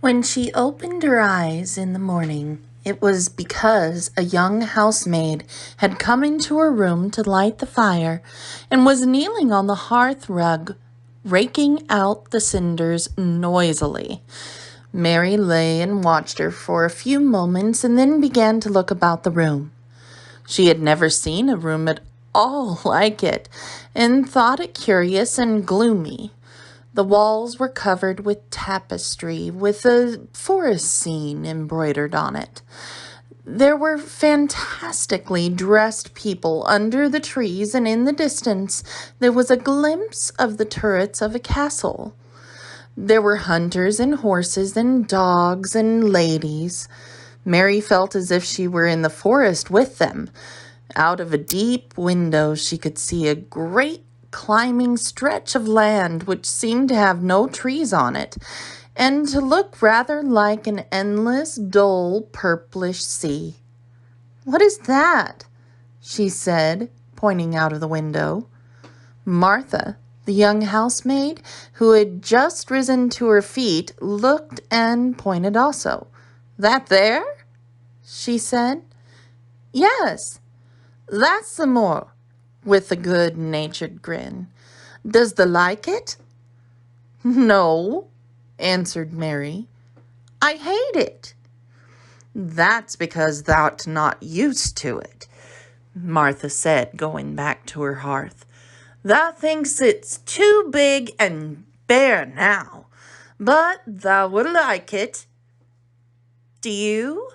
When she opened her eyes in the morning, it was because a young housemaid had come into her room to light the fire and was kneeling on the hearth rug, raking out the cinders noisily. Mary lay and watched her for a few moments and then began to look about the room. She had never seen a room at all like it and thought it curious and gloomy. The walls were covered with tapestry with a forest scene embroidered on it. There were fantastically dressed people under the trees, and in the distance there was a glimpse of the turrets of a castle. There were hunters and horses and dogs and ladies. Mary felt as if she were in the forest with them. Out of a deep window she could see a great climbing stretch of land which seemed to have no trees on it, and to look rather like an endless, dull, purplish sea. "What is that?" she said, pointing out of the window. Martha, the young housemaid, who had just risen to her feet, looked and pointed also. "That there?" she said. "Yes, that's the moor," with a good-natured grin. "Does thee like it?" "No," answered Mary. "I hate it." "That's because thou'rt not used to it," Martha said, going back to her hearth. "Thou thinks it's too big and bare now, but thou will like it." "Do you?"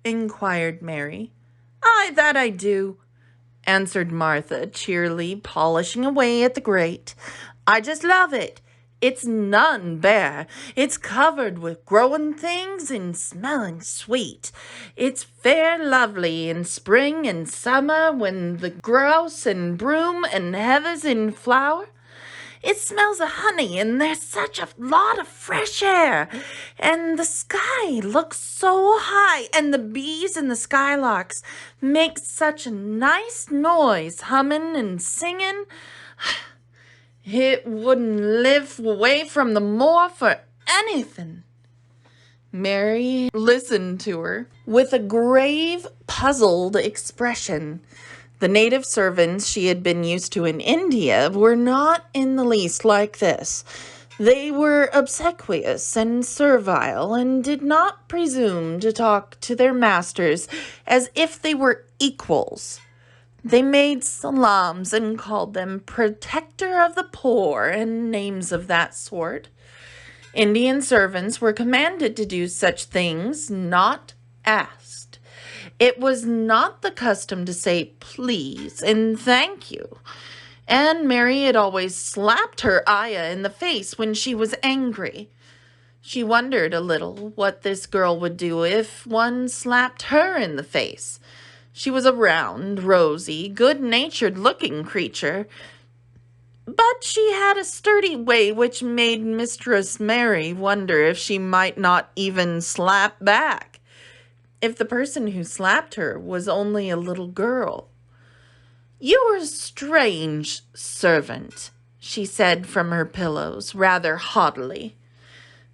inquired Mary. "Aye, that I do," answered Martha cheerily, polishing away at the grate. "I just love it. It's none bare. It's covered with growing things and smelling sweet. It's fair lovely in spring and summer when the grouse and broom and heather's in flower. It smells of honey, and there's such a lot of fresh air, and the sky looks so high, and the bees and the skylarks make such a nice noise, humming and singing. It wouldn't live away from the moor for anything." Mary listened to her with a grave, puzzled expression. The native servants she had been used to in India were not in the least like this. They were obsequious and servile, and did not presume to talk to their masters as if they were equals. They made salams and called them protector of the poor and names of that sort. Indian servants were commanded to do such things, not asked. It was not the custom to say please and thank you. And Mary had always slapped her ayah in the face when she was angry. She wondered a little what this girl would do if one slapped her in the face. She was a round, rosy, good-natured looking creature, but she had a sturdy way which made Mistress Mary wonder if she might not even slap back, if the person who slapped her was only a little girl. "You are a strange servant," she said from her pillows, rather haughtily.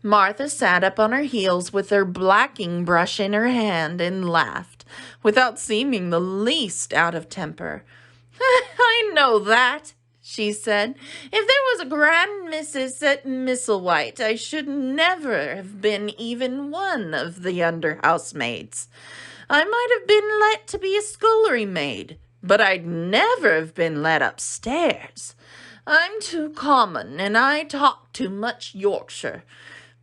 Martha sat up on her heels with her blacking brush in her hand and laughed, without seeming the least out of temper. "I know that," she said. "If there was a grand missus at Misselwhite, I should never have been even one of the under housemaids. I might have been let to be a scullery maid, but I'd never have been let upstairs. I'm too common, and I talk too much Yorkshire.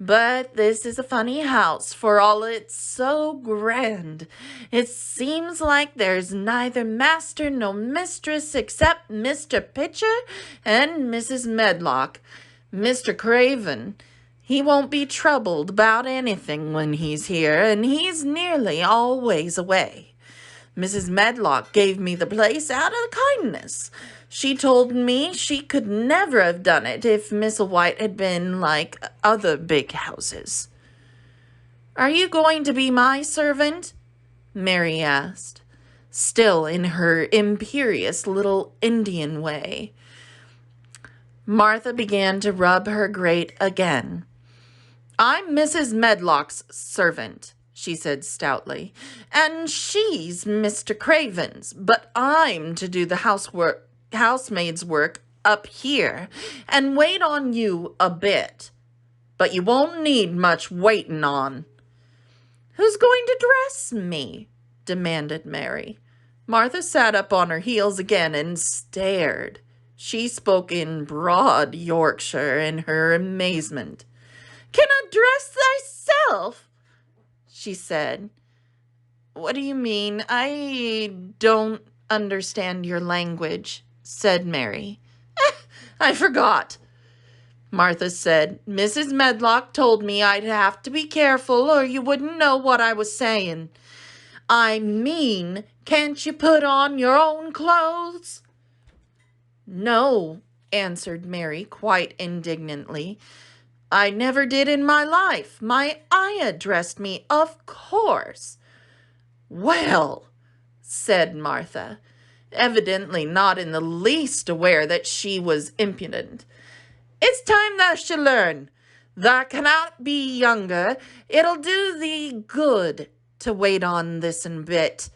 But this is a funny house, for all it's so grand. It seems like there's neither master nor mistress except Mr. Pitcher and Mrs. Medlock. Mr. Craven, he won't be troubled about anything when he's here, and he's nearly always away. Mrs. Medlock gave me the place out of kindness. She told me she could never have done it if Misselwhite had been like other big houses." "Are you going to be my servant?" Mary asked, still in her imperious little Indian way. Martha began to rub her grate again. I'm Mrs. Medlock's servant, she said stoutly, and she's Mr. Craven's, but I'm to do the housemaid's work up here and wait on you a bit. But you won't need much waiting on. Who's going to dress me? Demanded Mary. Martha sat up on her heels again and stared. She spoke in broad Yorkshire in her amazement. Can I dress thyself? She said. What do you mean? I don't understand your language, said Mary. I forgot. Martha said, Mrs. Medlock told me I'd have to be careful or you wouldn't know what I was saying. I mean, can't you put on your own clothes? No, answered Mary quite indignantly. I never did in my life. My ayah dressed me, of course. Well, said Martha, evidently not in the least aware that she was impudent. It's time thou should learn. Thou cannot be younger. It'll do thee good to wait on this and bit.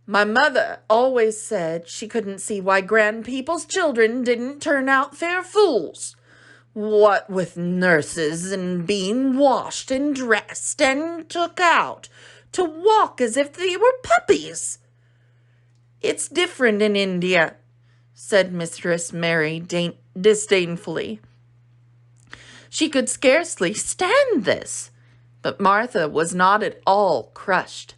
My mother always said she couldn't see why grand people's children didn't turn out fair fools. What with nurses and being washed and dressed and took out to walk as if they were puppies. It's different in India, said Mistress Mary disdainfully. She could scarcely stand this, but Martha was not at all crushed.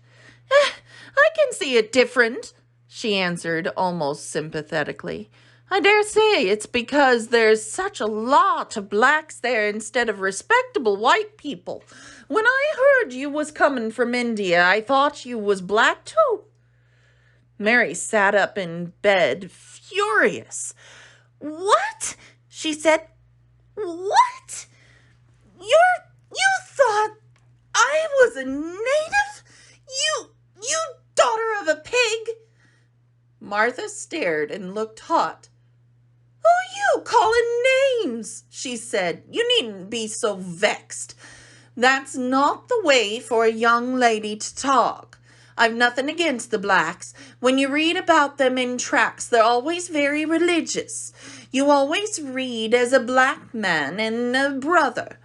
I can see it different, she answered almost sympathetically. I dare say it's because there's such a lot of blacks there instead of respectable white people. When I heard you was coming from India, I thought you was black too. Mary sat up in bed, furious. What? She said. What? You thought I was a native? You daughter of a pig? Martha stared and looked hot. Who you calling names? She said. You needn't be so vexed. That's not the way for a young lady to talk. I've nothing against the blacks. When you read about them in tracts, they're always very religious. You always read as a black man and a brother.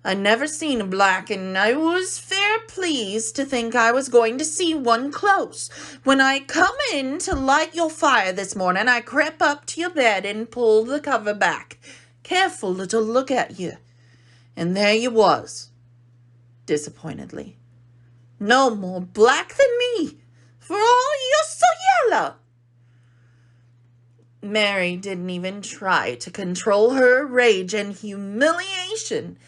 I never seen a black, and I was fair pleased to think I was going to see one close. When I come in to light your fire this morning, I crept up to your bed and pulled the cover back, careful to look at you. And there you was, disappointedly. No more black than me, for all you're so yellow. Mary didn't even try to control her rage and humiliation.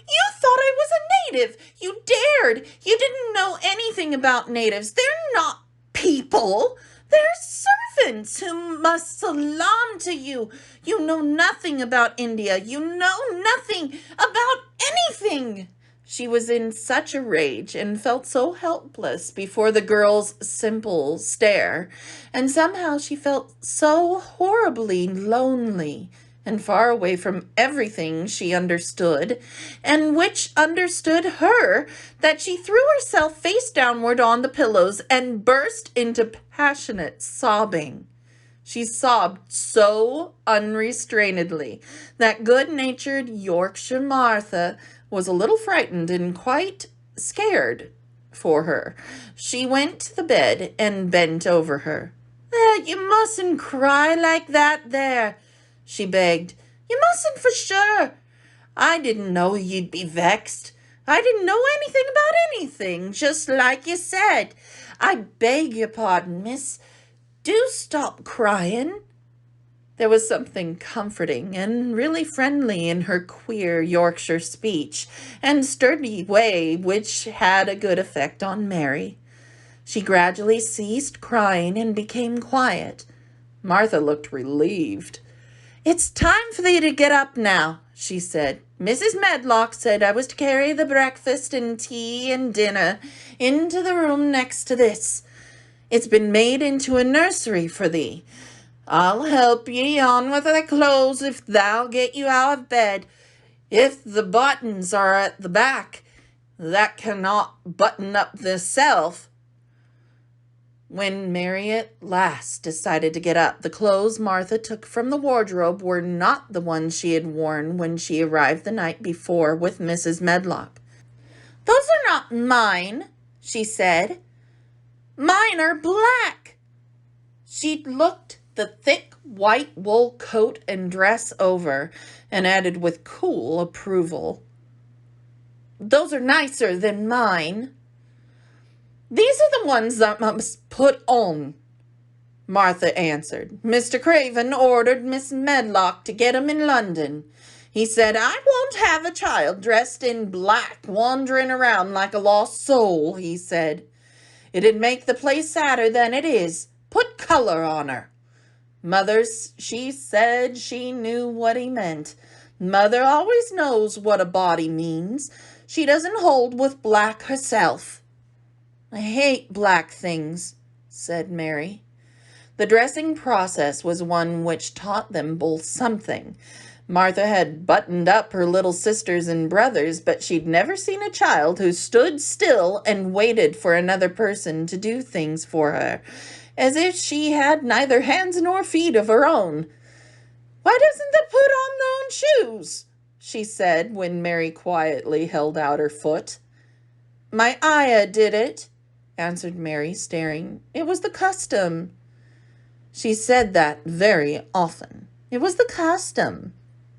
You thought I was a native. You dared. You didn't know anything about natives. They're not people. They're servants who must salaam to you. You know nothing about India. You know nothing about anything. She was in such a rage and felt so helpless before the girl's simple stare, and somehow she felt so horribly lonely and far away from everything she understood, and which understood her, that she threw herself face downward on the pillows and burst into passionate sobbing. She sobbed so unrestrainedly that good-natured Yorkshire Martha was a little frightened and quite scared for her. She went to the bed and bent over her. You mustn't cry like that there, she begged. You mustn't for sure. I didn't know you'd be vexed. I didn't know anything about anything, just like you said. I beg your pardon, miss. Do stop crying. There was something comforting and really friendly in her queer Yorkshire speech and sturdy way which had a good effect on Mary. She gradually ceased crying and became quiet. Martha looked relieved. It's time for thee to get up now, she said. Mrs. Medlock said I was to carry the breakfast and tea and dinner into the room next to this. It's been made into a nursery for thee. I'll help ye on with thy clothes if thou get you out of bed. If the buttons are at the back, that cannot button up the self. When Mary at last decided to get up, the clothes Martha took from the wardrobe were not the ones she had worn when she arrived the night before with Mrs. Medlock. "Those are not mine," she said. "Mine are black." She looked the thick white wool coat and dress over and added with cool approval, "Those are nicer than mine." "These are the ones that must put on," Martha answered. "Mr. Craven ordered Miss Medlock to get 'em in London. He said, 'I won't have a child dressed in black wandering around like a lost soul,' he said. 'It'd make the place sadder than it is. Put color on her.' Mother, she said she knew what he meant. Mother always knows what a body means. She doesn't hold with black herself." "I hate black things," said Mary. The dressing process was one which taught them both something. Martha had buttoned up her little sisters and brothers, but she'd never seen a child who stood still and waited for another person to do things for her, as if she had neither hands nor feet of her own. "Why doesn't they put on their own shoes?" she said, when Mary quietly held out her foot. "My ayah did it," answered Mary, staring. "It was the custom." She said that very often. It was the custom.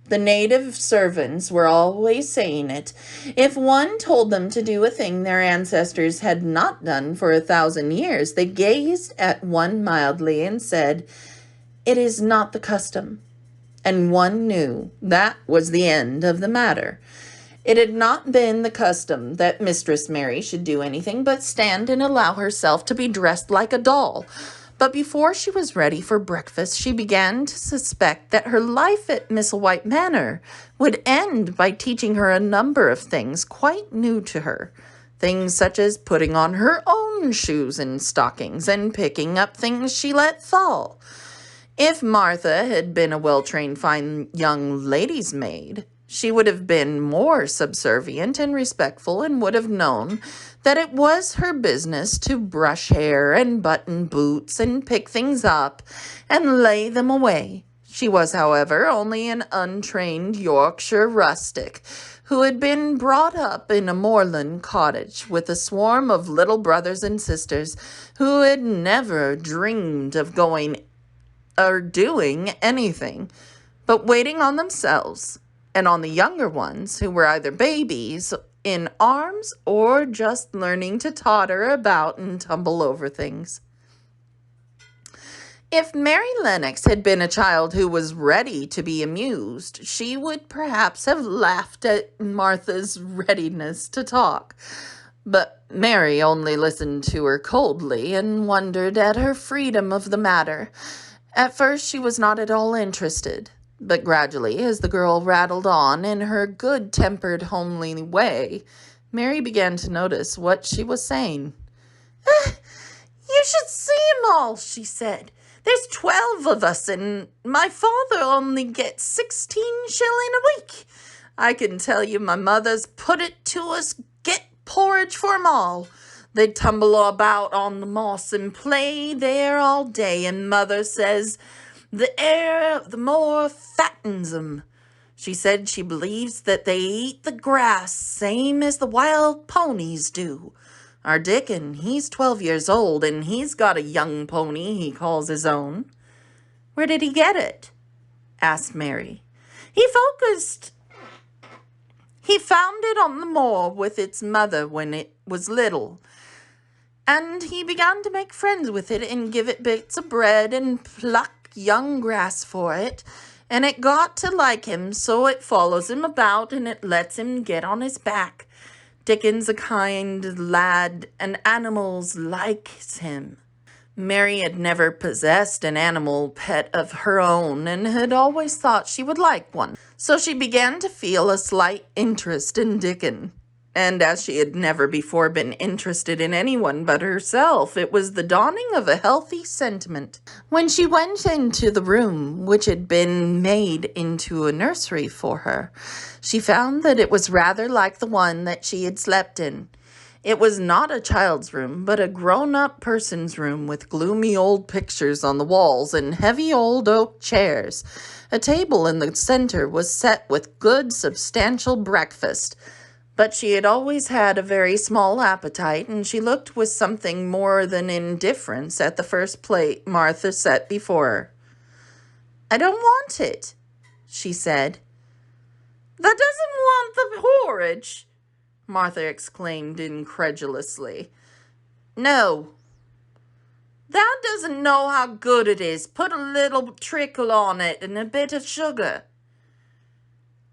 The native servants were always saying it. If one told them to do a thing their ancestors had not done for 1,000 years, they gazed at one mildly and said, "It is not the custom." And one knew that was the end of the matter. It had not been the custom that Mistress Mary should do anything but stand and allow herself to be dressed like a doll. But before she was ready for breakfast, she began to suspect that her life at Misselwhite Manor would end by teaching her a number of things quite new to her. Things such as putting on her own shoes and stockings and picking up things she let fall. If Martha had been a well-trained fine young lady's maid, she would have been more subservient and respectful and would have known that it was her business to brush hair and button boots and pick things up and lay them away. She was, however, only an untrained Yorkshire rustic who had been brought up in a moorland cottage with a swarm of little brothers and sisters who had never dreamed of going or doing anything but waiting on themselves and on the younger ones who were either babies in arms or just learning to totter about and tumble over things. If Mary Lennox had been a child who was ready to be amused, she would perhaps have laughed at Martha's readiness to talk. But Mary only listened to her coldly and wondered at her freedom of the matter. At first she was not at all interested, but gradually, as the girl rattled on in her good-tempered, homely way, Mary began to notice what she was saying. "You should see 'em all," she said. "There's 12 of us, and my father only gets 16 shillings a week. I can tell you my mother's put it to us, get porridge for 'em all. They tumble about on the moss and play there all day, and mother says the air of the moor fattens 'em. She said she believes that they eat the grass same as the wild ponies do. Our Dickon, he's 12 years old, and he's got a young pony he calls his own." "Where did he get it?" asked Mary. He found it on the moor with its mother when it was little, and he began to make friends with it and give it bits of bread and pluck young grass for it, and it got to like him, so it follows him about and it lets him get on his back. Dickon's a kind lad, and animals likes him." Mary had never possessed an animal pet of her own and had always thought she would like one, so she began to feel a slight interest in Dickon. And as she had never before been interested in anyone but herself, it was the dawning of a healthy sentiment. When she went into the room, which had been made into a nursery for her, she found that it was rather like the one that she had slept in. It was not a child's room, but a grown-up person's room with gloomy old pictures on the walls and heavy old oak chairs. A table in the center was set with good, substantial breakfast. But she had always had a very small appetite, and she looked with something more than indifference at the first plate Martha set before her. "I don't want it," she said. "That doesn't want the porridge?" Martha exclaimed incredulously. "No." "Thou doesn't know how good it is. Put a little trickle on it and a bit of sugar."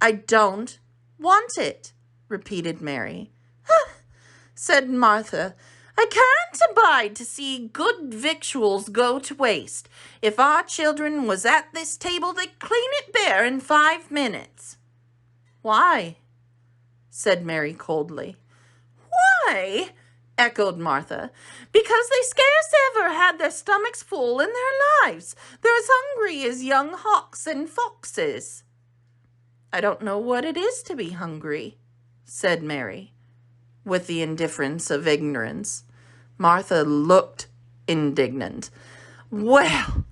"I don't want it," repeated Mary. "Huh," said Martha. "I can't abide to see good victuals go to waste. If our children was at this table, they'd clean it bare in 5 minutes." "Why?" said Mary coldly. "Why?" echoed Martha. "Because they scarce ever had their stomachs full in their lives. They're as hungry as young hawks and foxes." "I don't know what it is to be hungry," said Mary, with the indifference of ignorance. Martha looked indignant. "Well,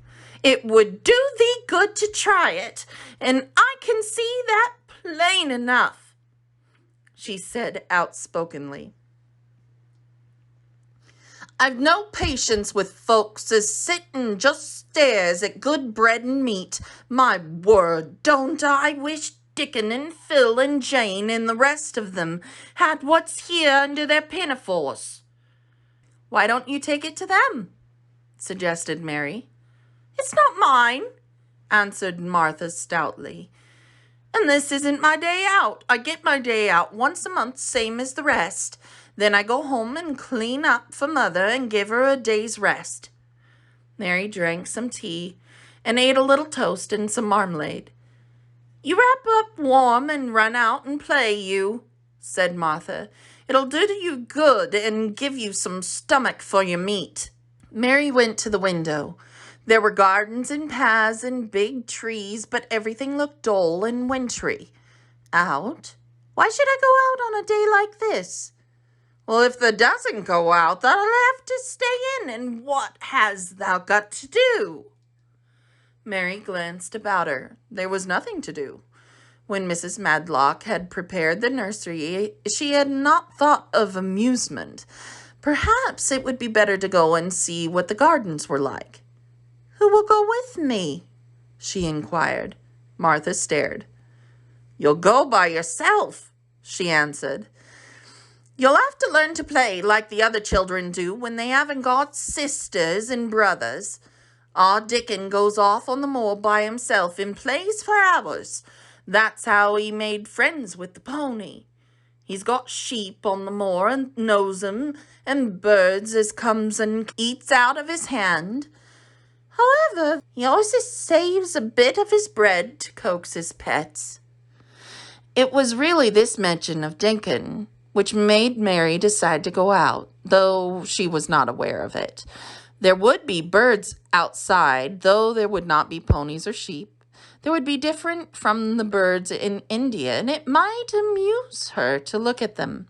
it would do thee good to try it, and I can see that plain enough," she said outspokenly. "I've no patience with folks as sit and just stares at good bread and meat. My word, don't I wish Dickon and Phil and Jane and the rest of them had what's here under their pinafores." "Why don't you take it to them?" suggested Mary. "It's not mine," answered Martha stoutly. "And this isn't my day out. I get my day out once a month, same as the rest. Then I go home and clean up for Mother and give her a day's rest." Mary drank some tea and ate a little toast and some marmalade. "You wrap up warm and run out and play, you," said Martha. "It'll do you good and give you some stomach for your meat." Mary went to the window. There were gardens and paths and big trees, but everything looked dull and wintry. "Out? Why should I go out on a day like this?" "Well, if thou doesn't go out, thou'll have to stay in, and what has thou got to do?" Mary glanced about her. There was nothing to do. When Mrs. Medlock had prepared the nursery, she had not thought of amusement. Perhaps it would be better to go and see what the gardens were like. "Who will go with me?" she inquired. Martha stared. "You'll go by yourself," she answered. "You'll have to learn to play like the other children do when they haven't got sisters and brothers. Our Dickon goes off on the moor by himself and plays for hours. That's how he made friends with the pony. He's got sheep on the moor and knows 'em, and birds as comes and eats out of his hand. However, he always saves a bit of his bread to coax his pets." It was really this mention of Dickon which made Mary decide to go out, though she was not aware of it. There would be birds outside, though there would not be ponies or sheep. They would be different from the birds in India, and it might amuse her to look at them.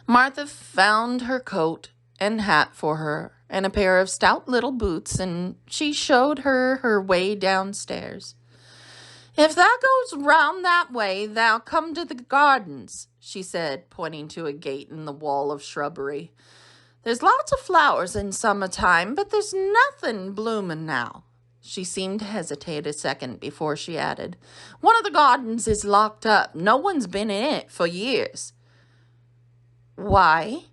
Martha found her coat and hat for her, and a pair of stout little boots, and she showed her her way downstairs. "If thou goes round that way, thou come to the gardens," she said, pointing to a gate in the wall of shrubbery. "There's lots of flowers in summertime, but there's nothing blooming now." She seemed to hesitate a second before she added, "One of the gardens is locked up. No one's been in it for years." "Why?"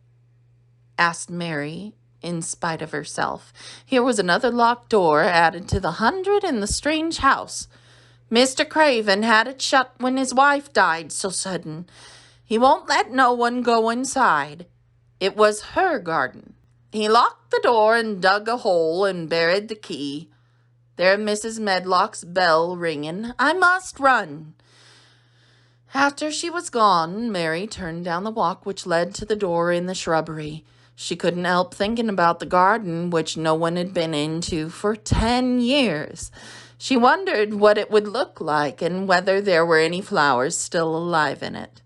asked Mary, in spite of herself. Here was another locked door added to the 100 in the strange house. "Mr. Craven had it shut when his wife died so sudden. He won't let no one go inside. It was her garden. He locked the door and dug a hole and buried the key. There's Mrs. Medlock's bell ringing. I must run." After she was gone, Mary turned down the walk which led to the door in the shrubbery. She couldn't help thinking about the garden, which no one had been into for 10 years. She wondered what it would look like and whether there were any flowers still alive in it.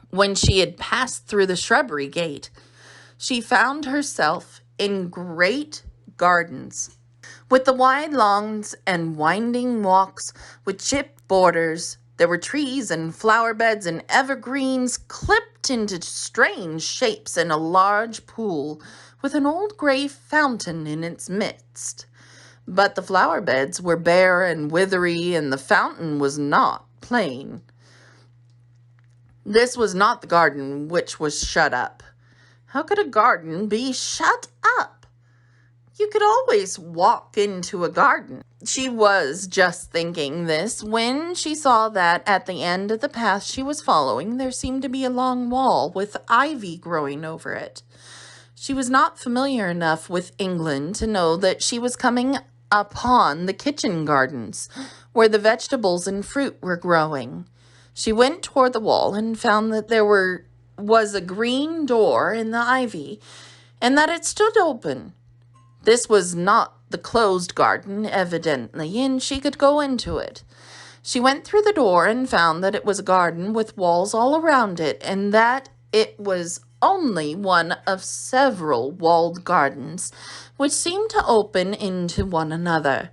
When she had passed through the shrubbery gate, she found herself in great gardens, with the wide lawns and winding walks with chipped borders. There were trees and flower beds and evergreens clipped into strange shapes and a large pool with an old gray fountain in its midst. But the flower beds were bare and withery, and the fountain was not plain. This was not the garden which was shut up. How could a garden be shut up? You could always walk into a garden. She was just thinking this when she saw that at the end of the path she was following there seemed to be a long wall with ivy growing over it. She was not familiar enough with England to know that she was coming upon the kitchen gardens where the vegetables and fruit were growing. She went toward the wall and found that there was a green door in the ivy and that it stood open. This was not the closed garden, evidently, and she could go into it. She went through the door and found that it was a garden with walls all around it, and that it was only one of several walled gardens, which seemed to open into one another.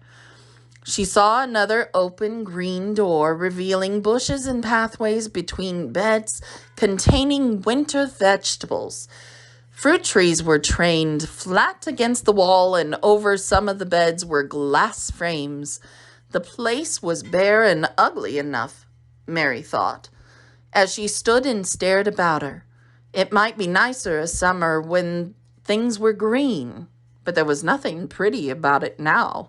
She saw another open green door, revealing bushes and pathways between beds containing winter vegetables. Fruit trees were trained flat against the wall, and over some of the beds were glass frames. The place was bare and ugly enough, Mary thought, as she stood and stared about her. It might be nicer a summer when things were green, but there was nothing pretty about it now.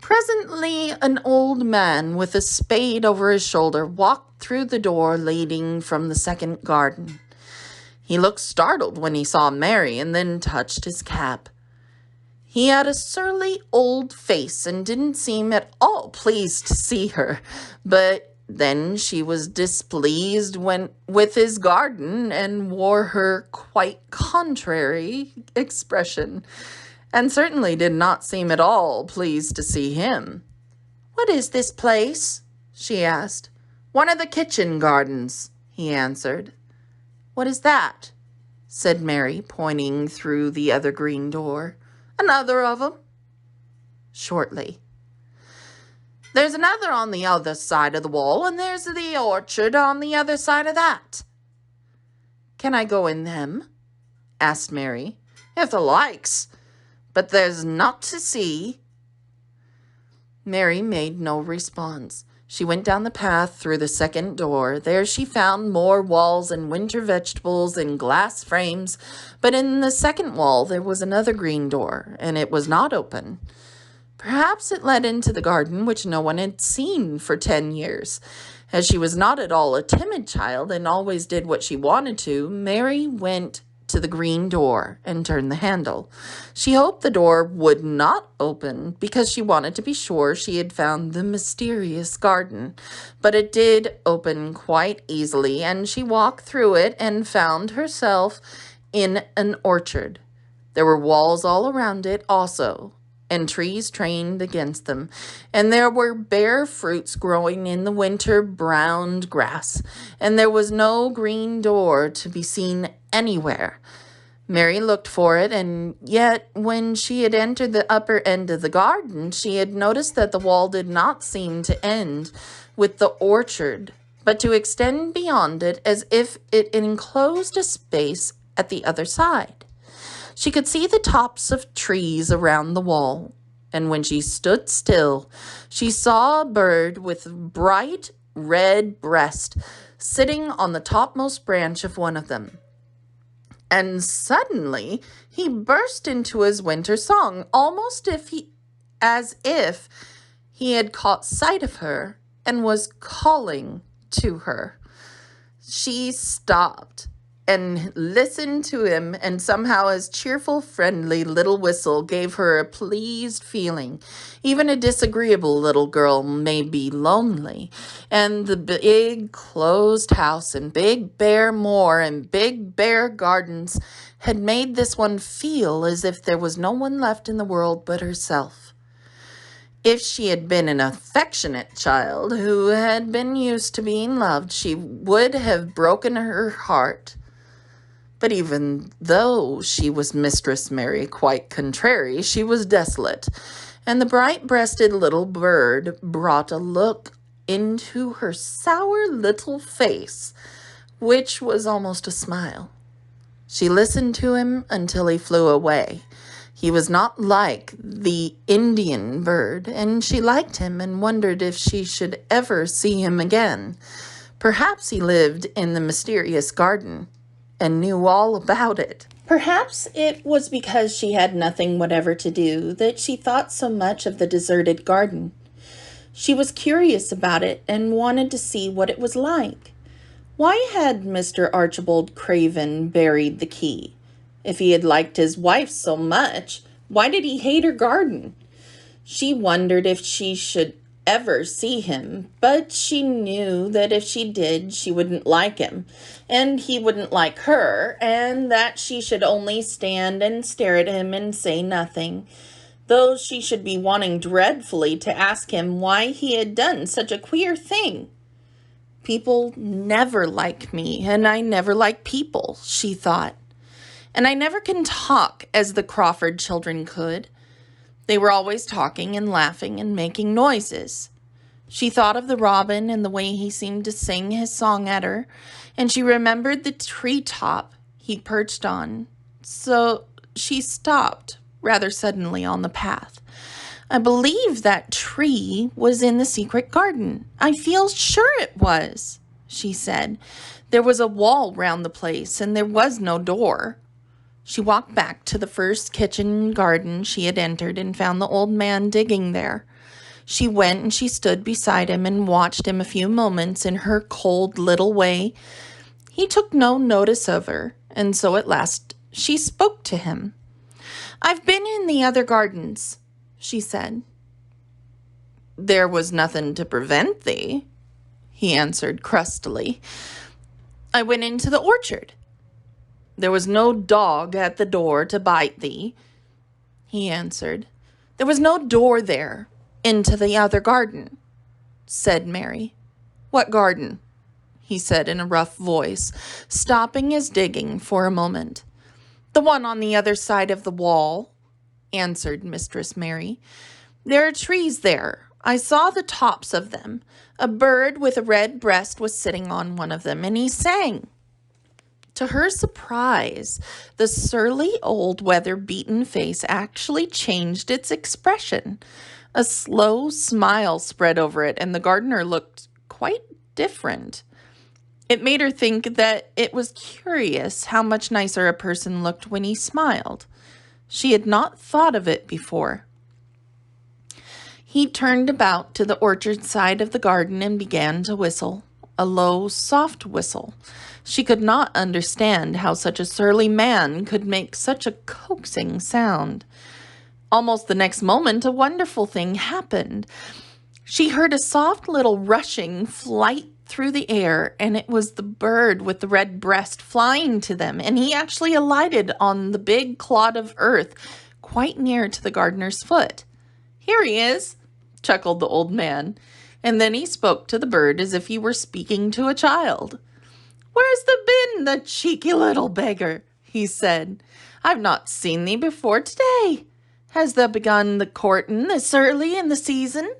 Presently, an old man with a spade over his shoulder walked through the door leading from the second garden. He looked startled when he saw Mary and then touched his cap. He had a surly old face and didn't seem at all pleased to see her, but then she was displeased with his garden and wore her quite contrary expression, and certainly did not seem at all pleased to see him. "What is this place?" she asked. "One of the kitchen gardens," he answered. "What is that?" said Mary, pointing through the other green door. "Another of 'em." Shortly. "There's another on the other side of the wall, and there's the orchard on the other side of that." "Can I go in them?" asked Mary. "If the likes, but there's naught to see." Mary made no response. She went down the path through the second door. There she found more walls and winter vegetables in glass frames, but in the second wall there was another green door, and it was not open. Perhaps it led into the garden which no one had seen for 10 years. As she was not at all a timid child and always did what she wanted to, Mary went to the green door and turned the handle. She hoped the door would not open because she wanted to be sure she had found the mysterious garden. But it did open quite easily, and she walked through it and found herself in an orchard. There were walls all around it also, and trees trained against them, and there were bare fruits growing in the winter browned grass, and there was no green door to be seen anywhere. Mary looked for it, and yet when she had entered the upper end of the garden, she had noticed that the wall did not seem to end with the orchard, but to extend beyond it as if it enclosed a space at the other side. She could see the tops of trees around the wall, and when she stood still, she saw a bird with bright red breast sitting on the topmost branch of one of them. And suddenly he burst into his winter song, almost as if he had caught sight of her and was calling to her. She stopped and listened to him, and somehow his cheerful, friendly little whistle gave her a pleased feeling. Even a disagreeable little girl may be lonely, and the big closed house and big bare moor and big bare gardens had made this one feel as if there was no one left in the world but herself. If she had been an affectionate child who had been used to being loved, she would have broken her heart. But even though she was Mistress Mary, quite contrary, she was desolate, and the bright-breasted little bird brought a look into her sour little face, which was almost a smile. She listened to him until he flew away. He was not like the Indian bird, and she liked him and wondered if she should ever see him again. Perhaps he lived in the mysterious garden and knew all about it. Perhaps it was because she had nothing whatever to do that she thought so much of the deserted garden. She was curious about it and wanted to see what it was like. Why had Mr. Archibald Craven buried the key? If he had liked his wife so much, why did he hate her garden? She wondered if she should ever see him, but she knew that if she did, she wouldn't like him, and he wouldn't like her, and that she should only stand and stare at him and say nothing, though she should be wanting dreadfully to ask him why he had done such a queer thing. People never like me, and I never like people, she thought, and I never can talk as the Crawford children could. They were always talking and laughing and making noises. She thought of the robin and the way he seemed to sing his song at her, and she remembered the treetop he perched on. So she stopped rather suddenly on the path. I believe that tree was in the secret garden. I feel sure it was, she said. There was a wall round the place, and there was no door. She walked back to the first kitchen garden she had entered and found the old man digging there. She went and she stood beside him and watched him a few moments in her cold little way. He took no notice of her, and so at last she spoke to him. "I've been in the other gardens," she said. "There was nothing to prevent thee," he answered crustily. "I went into the orchard." "There was no dog at the door to bite thee," he answered. "There was no door there into the other garden," said Mary. "What garden?" he said in a rough voice, stopping his digging for a moment. "The one on the other side of the wall," answered Mistress Mary. "There are trees there. I saw the tops of them. A bird with a red breast was sitting on one of them, and he sang." To her surprise, the surly old weather-beaten face actually changed its expression. A slow smile spread over it, and the gardener looked quite different. It made her think that it was curious how much nicer a person looked when he smiled. She had not thought of it before. He turned about to the orchard side of the garden and began to whistle, a low, soft whistle. She could not understand how such a surly man could make such a coaxing sound. Almost the next moment, a wonderful thing happened. She heard a soft little rushing flight through the air, and it was the bird with the red breast flying to them, and he actually alighted on the big clod of earth quite near to the gardener's foot. "Here he is," chuckled the old man, and then he spoke to the bird as if he were speaking to a child. "Where's thee been, the cheeky little beggar?" he said. "I've not seen thee before today. Has thou begun the courting this early in the season?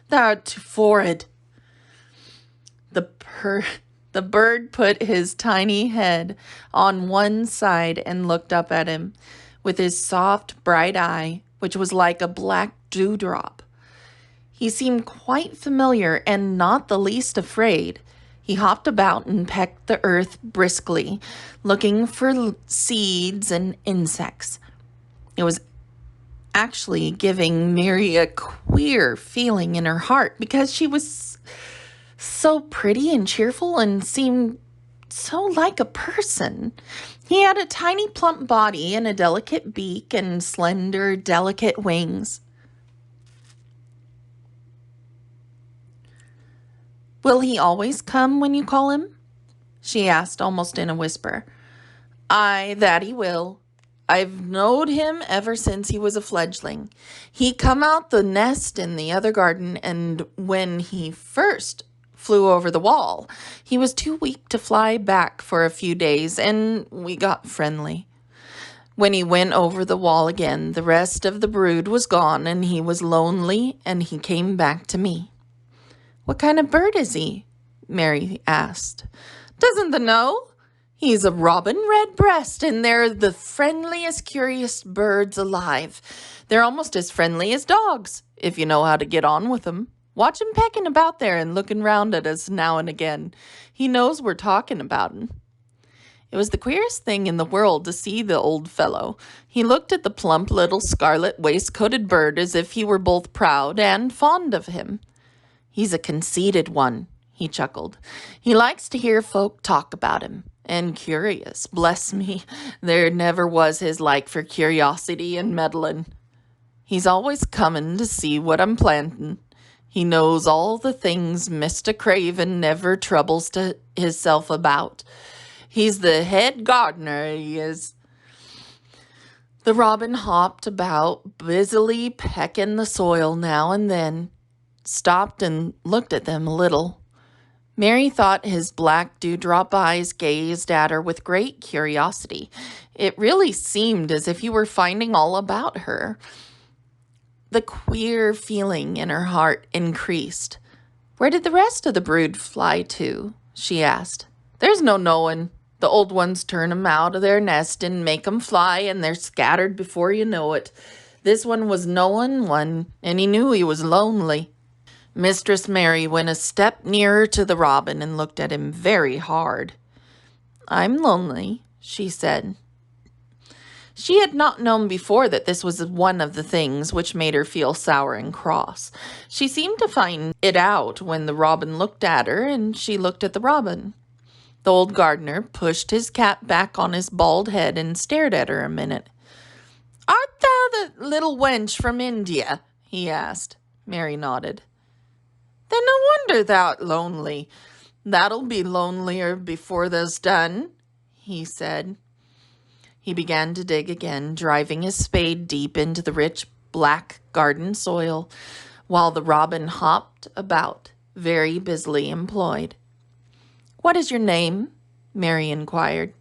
Thou'rt too forrid." The bird put his tiny head on one side and looked up at him with his soft, bright eye, which was like a black dewdrop. He seemed quite familiar and not the least afraid. He hopped about and pecked the earth briskly, looking for seeds and insects. It was actually giving Mary a queer feeling in her heart because she was so pretty and cheerful and seemed so like a person. He had a tiny plump body and a delicate beak and slender, delicate wings. Will he always come when you call him? She asked almost in a whisper. Aye, that he will. I've knowed him ever since he was a fledgling. He come out the nest in the other garden, and when he first flew over the wall, he was too weak to fly back for a few days, and we got friendly. When he went over the wall again, the rest of the brood was gone, and he was lonely, and he came back to me. What kind of bird is he? Mary asked. Doesn't thee know? He's a robin redbreast, and they're the friendliest, curious birds alive. They're almost as friendly as dogs, if you know how to get on with them. Watch him pecking about there and looking round at us now and again. He knows we're talking about him. It was the queerest thing in the world to see the old fellow. He looked at the plump little scarlet waistcoated bird as if he were both proud and fond of him. He's a conceited one, he chuckled. He likes to hear folk talk about him. And curious, bless me, there never was his like for curiosity and meddling. He's always coming to see what I'm planting. He knows all the things Mr. Craven never troubles to hisself about. He's the head gardener, he is. The robin hopped about, busily pecking the soil now and then, stopped and looked at them a little. Mary thought his black dewdrop eyes gazed at her with great curiosity. It really seemed as if he were finding all about her. The queer feeling in her heart increased. Where did the rest of the brood fly to? She asked. There's no knowing. The old ones turn 'em out of their nest and make 'em fly, and they're scattered before you know it. This one was knowing one, and he knew he was lonely. Mistress Mary went a step nearer to the robin and looked at him very hard. I'm lonely, she said. She had not known before that this was one of the things which made her feel sour and cross. She seemed to find it out when the robin looked at her, and she looked at the robin. The old gardener pushed his cap back on his bald head and stared at her a minute. Art thou the little wench from India? He asked. Mary nodded. Then no wonder thou'rt lonely. That'll be lonelier before thou's done, he said. He began to dig again, driving his spade deep into the rich black garden soil, while the robin hopped about, very busily employed. What is your name? Mary inquired.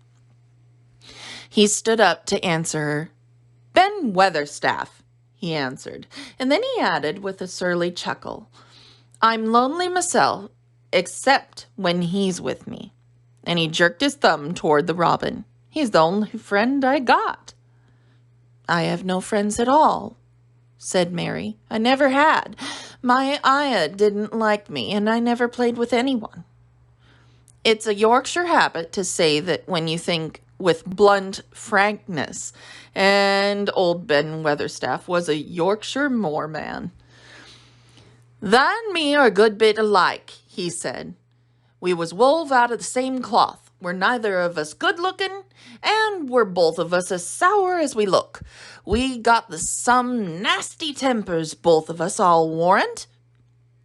He stood up to answer her. Ben Weatherstaff, he answered, and then he added with a surly chuckle, I'm lonely myself, except when he's with me. And he jerked his thumb toward the robin. He's the only friend I got. I have no friends at all, said Mary. I never had. My ayah didn't like me, and I never played with anyone. It's a Yorkshire habit to say that when you think with blunt frankness, and old Ben Weatherstaff was a Yorkshire moorman. Thine and me are a good bit alike, he said. We was wove out of the same cloth. We're neither of us good-looking, and we're both of us as sour as we look. We got some nasty tempers, both of us, I'll warrant.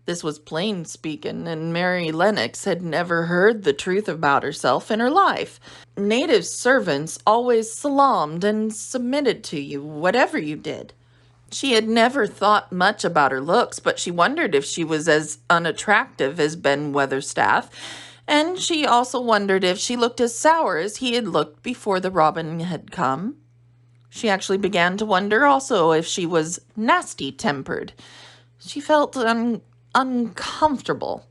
This was plain speaking, and Mary Lennox had never heard the truth about herself in her life. Native servants always salaamed and submitted to you, whatever you did. She had never thought much about her looks, but she wondered if she was as unattractive as Ben Weatherstaff, and she also wondered if she looked as sour as he had looked before the robin had come. She actually began to wonder also if she was nasty-tempered. She felt uncomfortable.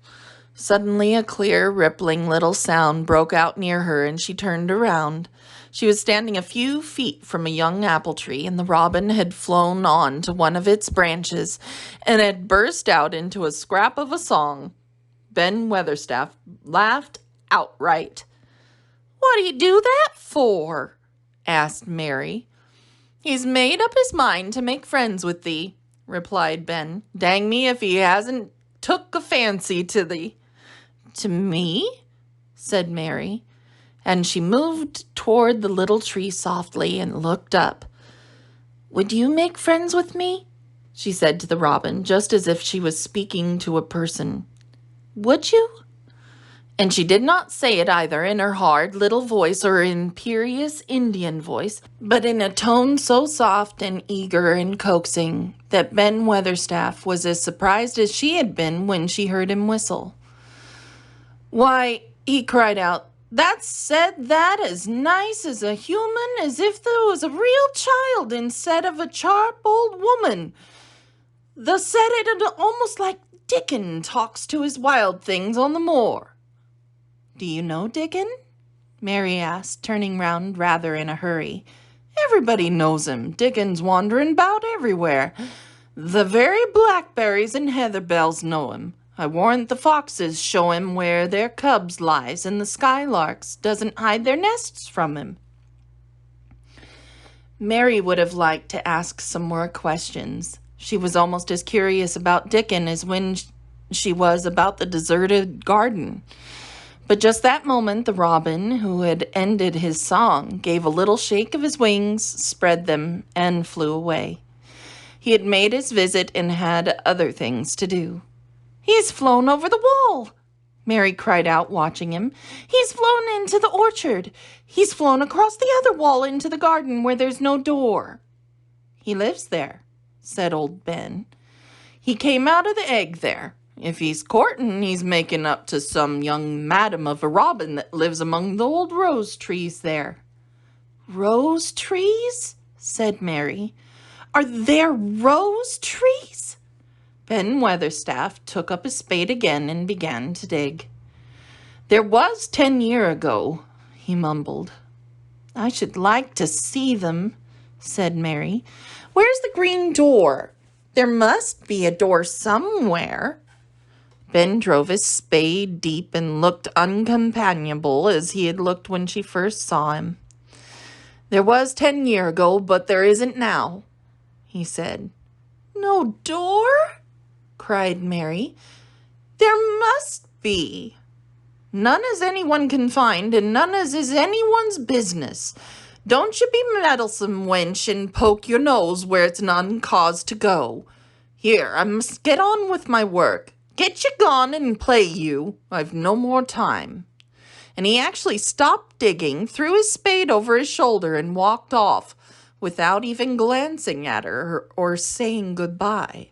Suddenly a clear, rippling little sound broke out near her, and she turned around. She was standing a few feet from a young apple tree, and the robin had flown on to one of its branches and had burst out into a scrap of a song. Ben Weatherstaff laughed outright. What do you do that for? Asked Mary. He's made up his mind to make friends with thee, replied Ben. Dang me if he hasn't took a fancy to thee. To me? Said Mary. and she moved toward the little tree softly and looked up. "Would you make friends with me?" she said to the robin, just as if she was speaking to a person. "Would you?" And she did not say it either in her hard little voice or imperious Indian voice, but in a tone so soft and eager and coaxing that Ben Weatherstaff was as surprised as she had been when she heard him whistle. "Why," he cried out, "that said that as nice as a human as if there was a real child instead of a sharp old woman. The said it almost like Dickon talks to his wild things on the moor." "Do you know Dickon?" Mary asked, turning round rather in a hurry. "Everybody knows him. Dickon's wandering about everywhere. The very blackberries and heatherbells know him. I warrant the foxes show him where their cubs lies, and the skylarks doesn't hide their nests from him." Mary would have liked to ask some more questions. She was almost as curious about Dickon as when she was about the deserted garden. But just that moment, the robin, who had ended his song, gave a little shake of his wings, spread them, and flew away. He had made his visit and had other things to do. "He's flown over the wall!" Mary cried out, watching him. "He's flown into the orchard. He's flown across the other wall into the garden where there's no door." "He lives there," said old Ben. "He came out of the egg there. If he's courting, he's making up to some young madam of a robin that lives among the old rose trees there." "Rose trees?" said Mary. "Are there rose trees?" Ben Weatherstaff took up his spade again and began to dig. "There was 10 years ago," he mumbled. "I should like to see them," said Mary. "Where's the green door? There must be a door somewhere." Ben drove his spade deep and looked uncompanionable as he had looked when she first saw him. "There was 10 years ago, but there isn't now," he said. "No door?" cried Mary. "There must be." "None as anyone can find, and none as is anyone's business. Don't you be meddlesome, wench, and poke your nose where it's none cause to go. Here, I must get on with my work. Get you gone and play you. I've no more time." And he actually stopped digging, threw his spade over his shoulder, and walked off, without even glancing at her or saying goodbye.